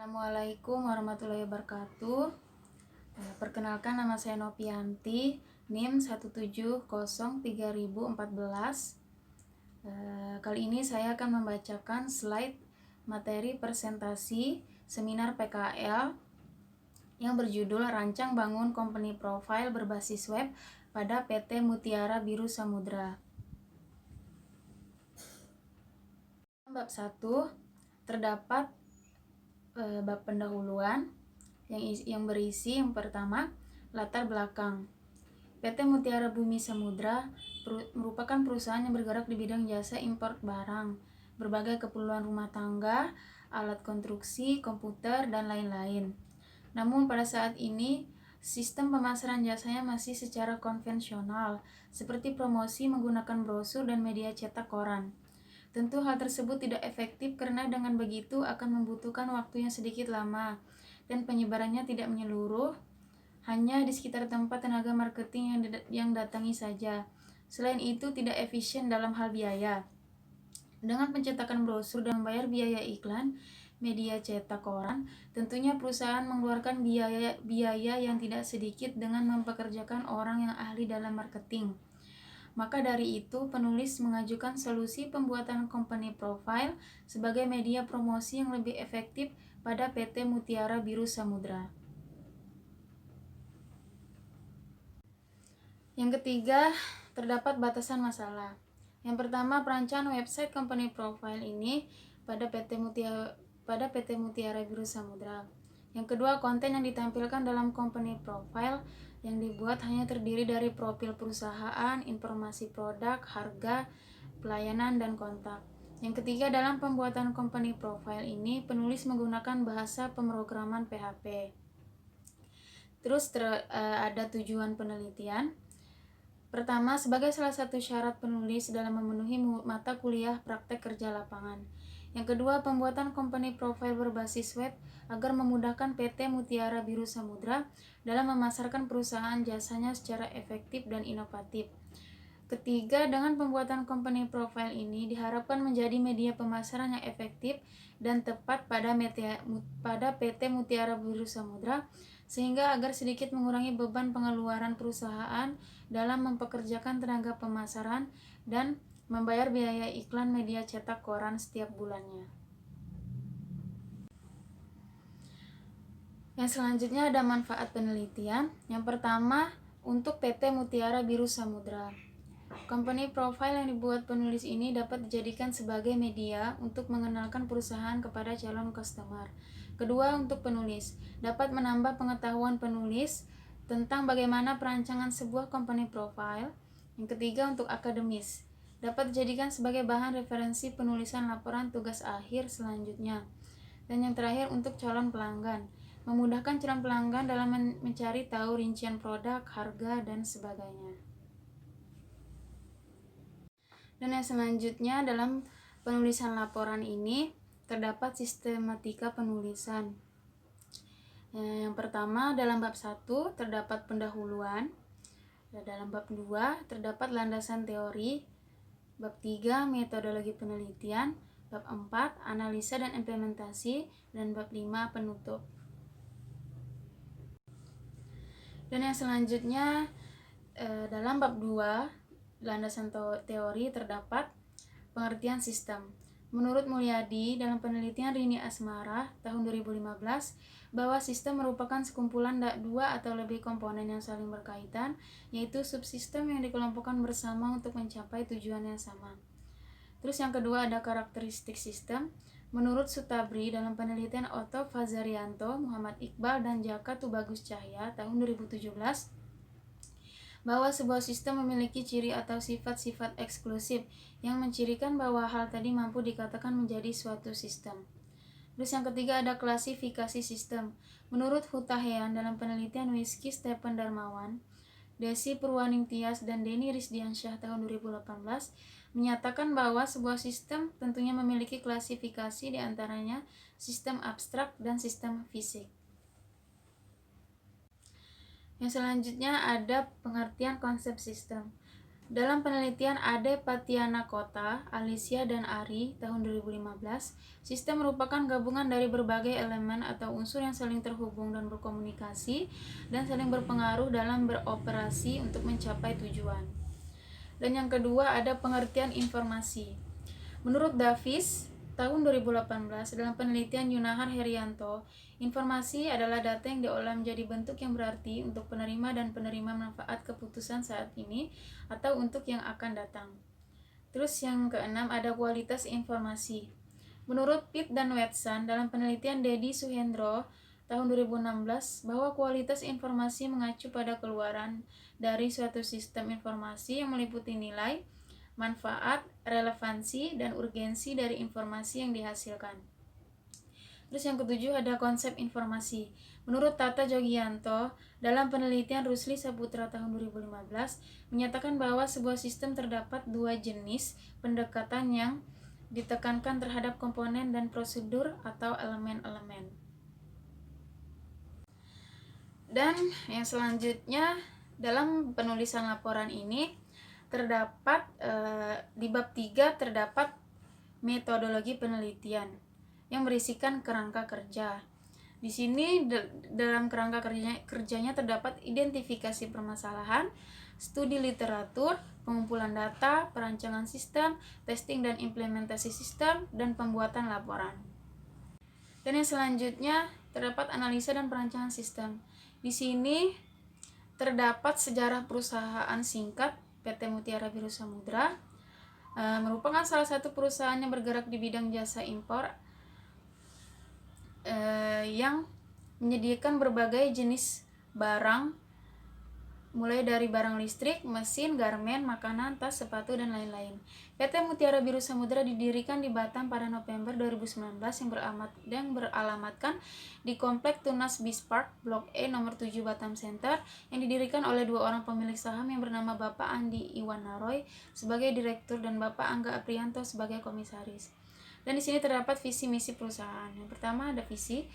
Assalamualaikum warahmatullahi wabarakatuh. Perkenalkan, nama saya Novianti, NIM 1703014. Kali ini saya akan membacakan slide materi presentasi seminar PKL yang berjudul Rancang Bangun Company Profile Berbasis Web pada PT Mutiara Biru Samudra. Bab 1 terdapat bab pendahuluan yang berisi yang pertama, latar belakang. PT Mutiara Bumi Samudra merupakan perusahaan yang bergerak di bidang jasa impor barang, berbagai keperluan rumah tangga, alat konstruksi, komputer, dan lain-lain. Namun pada saat ini, sistem pemasaran jasanya masih secara konvensional, seperti promosi menggunakan brosur dan media cetak koran. Tentu hal tersebut tidak efektif karena dengan begitu akan membutuhkan waktu yang sedikit lama dan penyebarannya tidak menyeluruh, hanya di sekitar tempat tenaga marketing yang datangi saja. Selain itu tidak efisien dalam hal biaya. Dengan pencetakan brosur dan membayar biaya iklan, media cetak koran, tentunya perusahaan mengeluarkan biaya yang tidak sedikit dengan mempekerjakan orang yang ahli dalam marketing. Maka dari itu, penulis mengajukan solusi pembuatan company profile sebagai media promosi yang lebih efektif pada PT Mutiara Biru Samudra. Yang ketiga, terdapat batasan masalah. Yang pertama, perancangan website company profile ini pada PT Mutiara Biru Samudra. Yang kedua, konten yang ditampilkan dalam company profile yang dibuat hanya terdiri dari profil perusahaan, informasi produk, harga, pelayanan, dan kontak. Yang ketiga, dalam pembuatan company profile ini, penulis menggunakan bahasa pemrograman PHP. Terus ada tujuan penelitian. Pertama, sebagai salah satu syarat penulis dalam memenuhi mata kuliah praktek kerja lapangan. Yang kedua, pembuatan company profile berbasis web agar memudahkan PT Mutiara Biru Samudra dalam memasarkan perusahaan jasanya secara efektif dan inovatif. Ketiga, dengan pembuatan company profile ini diharapkan menjadi media pemasaran yang efektif dan tepat pada PT Mutiara Biru Samudra, sehingga agar sedikit mengurangi beban pengeluaran perusahaan dalam mempekerjakan tenaga pemasaran dan membayar biaya iklan media cetak koran setiap bulannya. Yang selanjutnya ada manfaat penelitian. Yang pertama, untuk PT Mutiara Biru Samudra. Company profile yang dibuat penulis ini dapat dijadikan sebagai media untuk mengenalkan perusahaan kepada calon customer. Kedua, untuk penulis, dapat menambah pengetahuan penulis tentang bagaimana perancangan sebuah company profile. Yang ketiga, untuk akademis, dapat dijadikan sebagai bahan referensi penulisan laporan tugas akhir selanjutnya. Dan yang terakhir, untuk calon pelanggan, memudahkan calon pelanggan dalam mencari tahu rincian produk, harga, dan sebagainya. Dan yang selanjutnya, dalam penulisan laporan ini terdapat sistematika penulisan. Yang pertama, dalam bab 1 terdapat pendahuluan. Dalam bab 2 terdapat landasan teori. Bab 3 metodologi penelitian. Bab 4 analisa dan implementasi. Dan bab 5 penutup. Dan yang selanjutnya, dalam bab 2 landasan teori terdapat pengertian sistem. Menurut Mulyadi dalam penelitian Rini Asmara tahun 2015, bahwa sistem merupakan sekumpulan dua atau lebih komponen yang saling berkaitan, yaitu subsistem yang dikelompokkan bersama untuk mencapai tujuan yang sama. Terus yang kedua ada karakteristik sistem. Menurut Sutabri dalam penelitian Otto Fazarianto, Muhammad Iqbal, dan Jaka Tubagus Cahya tahun 2017, bahwa sebuah sistem memiliki ciri atau sifat-sifat eksklusif yang mencirikan bahwa hal tadi mampu dikatakan menjadi suatu sistem. Terus yang ketiga ada klasifikasi sistem. Menurut Hutahean dalam penelitian Whisky Stephen Darmawan, Desi Purwaning Tias, dan Denny Risdiansyah tahun 2018 menyatakan bahwa sebuah sistem tentunya memiliki klasifikasi, diantaranya sistem abstrak dan sistem fisik. Yang selanjutnya ada pengertian konsep sistem. Dalam penelitian Ade Patiana Kota, Alicia dan Ari tahun 2015, sistem merupakan gabungan dari berbagai elemen atau unsur yang saling terhubung dan berkomunikasi dan saling berpengaruh dalam beroperasi untuk mencapai tujuan. Dan yang kedua ada pengertian informasi. Menurut Davis, tahun 2018 dalam penelitian Yunahar Herianto, informasi adalah data yang diolah menjadi bentuk yang berarti untuk penerima dan penerima manfaat keputusan saat ini atau untuk yang akan datang. Terus yang keenam ada kualitas informasi. Menurut Pitt dan Watson dalam penelitian Dedi Suhendro tahun 2016 bahwa kualitas informasi mengacu pada keluaran dari suatu sistem informasi yang meliputi nilai, manfaat, relevansi, dan urgensi dari informasi yang dihasilkan. Terus yang ketujuh ada konsep informasi. Menurut Tata Jogianto, dalam penelitian Rusli Saputra tahun 2015, menyatakan bahwa sebuah sistem terdapat dua jenis pendekatan yang ditekankan terhadap komponen dan prosedur atau elemen-elemen. Dan yang selanjutnya, dalam penulisan laporan ini, terdapat di bab 3 terdapat metodologi penelitian yang berisikan kerangka kerja. Di sini dalam kerangka kerjanya terdapat identifikasi permasalahan, studi literatur, pengumpulan data, perancangan sistem, testing dan implementasi sistem, dan pembuatan laporan. Dan yang selanjutnya terdapat analisa dan perancangan sistem. Di sini terdapat sejarah perusahaan singkat PT Mutiara Biru Samudra, merupakan salah satu perusahaan yang bergerak di bidang jasa impor yang menyediakan berbagai jenis barang, mulai dari barang listrik, mesin, garmen, makanan, tas, sepatu, dan lain-lain. PT Mutiara Biru Samudra didirikan di Batam pada November 2019 yang beralamatkan di Komplek Tunas Bis Park, Blok E nomor 7 Batam Center, yang didirikan oleh dua orang pemilik saham yang bernama Bapak Andi Iwan Naroy sebagai direktur dan Bapak Angga Aprianto sebagai komisaris. Dan di sini terdapat visi misi perusahaan. Yang pertama ada visi,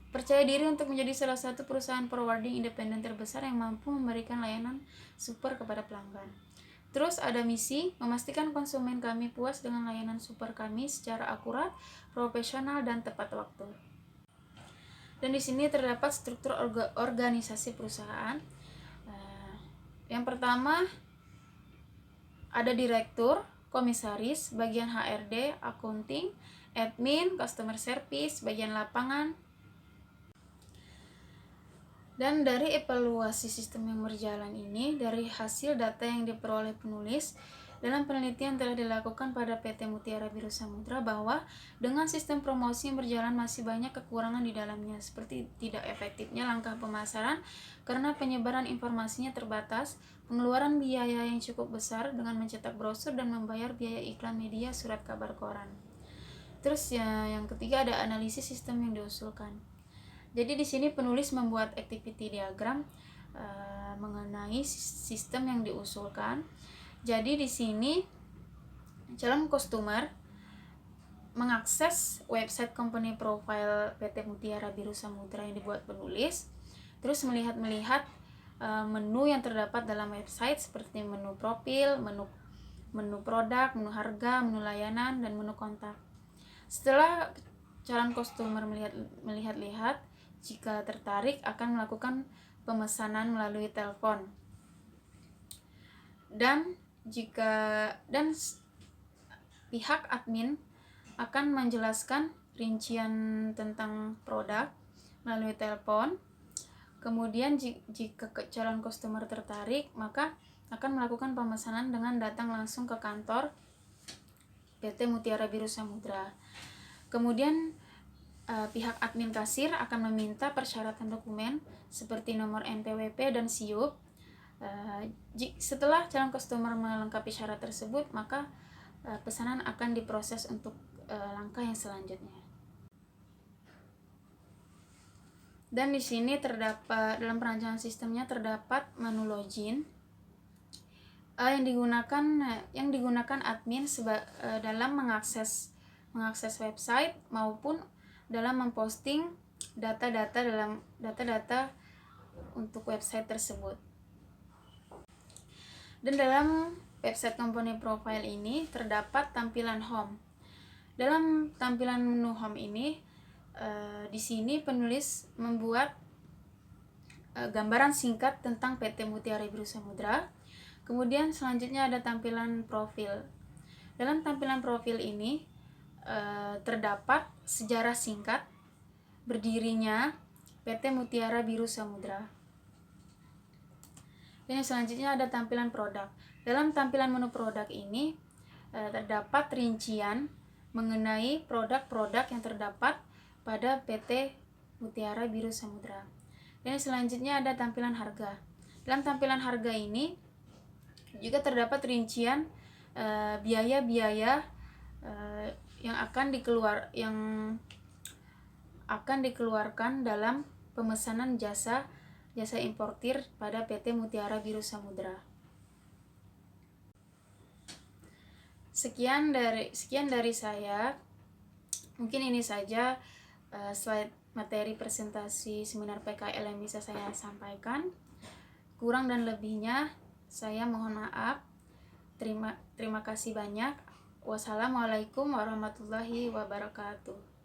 percaya diri untuk menjadi salah satu perusahaan forwarding independen terbesar yang mampu memberikan layanan super kepada pelanggan. Terus ada misi, memastikan konsumen kami puas dengan layanan super kami secara akurat, profesional, dan tepat waktu. Dan di sini terdapat struktur organisasi perusahaan. Yang pertama ada direktur, komisaris, bagian HRD, accounting, admin, customer service, bagian lapangan. Dan dari evaluasi sistem yang berjalan ini, dari hasil data yang diperoleh penulis, dalam penelitian telah dilakukan pada PT Mutiara Biru Samudra bahwa dengan sistem promosi yang berjalan masih banyak kekurangan di dalamnya, seperti tidak efektifnya langkah pemasaran karena penyebaran informasinya terbatas, pengeluaran biaya yang cukup besar dengan mencetak brosur dan membayar biaya iklan media, surat kabar koran. Terus ya, yang ketiga ada analisis sistem yang diusulkan. Jadi di sini penulis membuat activity diagram mengenai sistem yang diusulkan. Jadi di sini calon customer mengakses website company profile PT Mutiara Biru Samudra yang dibuat penulis, terus melihat menu yang terdapat dalam website seperti menu profil, menu produk, menu harga, menu layanan, dan menu kontak. Setelah calon customer melihat-lihat, jika tertarik akan melakukan pemesanan melalui telepon. Dan pihak admin akan menjelaskan rincian tentang produk melalui telepon. Kemudian jika calon customer tertarik, maka akan melakukan pemesanan dengan datang langsung ke kantor PT Mutiara Biru Samudra. Kemudian pihak admin kasir akan meminta persyaratan dokumen seperti nomor NPWP dan SIUP. Setelah calon customer melengkapi syarat tersebut, maka pesanan akan diproses untuk langkah yang selanjutnya. Dan di sini terdapat dalam perancangan sistemnya terdapat menu login yang digunakan admin dalam mengakses website maupun dalam memposting data untuk website tersebut. Dan dalam website company profile ini terdapat tampilan home. Dalam tampilan menu home ini, di sini penulis membuat gambaran singkat tentang PT Mutiara Biru Samudra. Kemudian selanjutnya ada tampilan profil. Dalam tampilan profil ini terdapat sejarah singkat berdirinya PT Mutiara Biru Samudra. Dan selanjutnya ada tampilan produk. Dalam tampilan menu produk ini terdapat rincian mengenai produk-produk yang terdapat pada PT Mutiara Biru Samudra. Dan selanjutnya ada tampilan harga. Dalam tampilan harga ini juga terdapat rincian biaya-biaya yang akan dikeluarkan dalam pemesanan jasa importir pada PT Mutiara Biru Samudra. Sekian dari saya. Mungkin ini saja slide materi presentasi seminar PKL yang bisa saya sampaikan. Kurang dan lebihnya saya mohon maaf. Terima kasih banyak. Wassalamualaikum warahmatullahi wabarakatuh.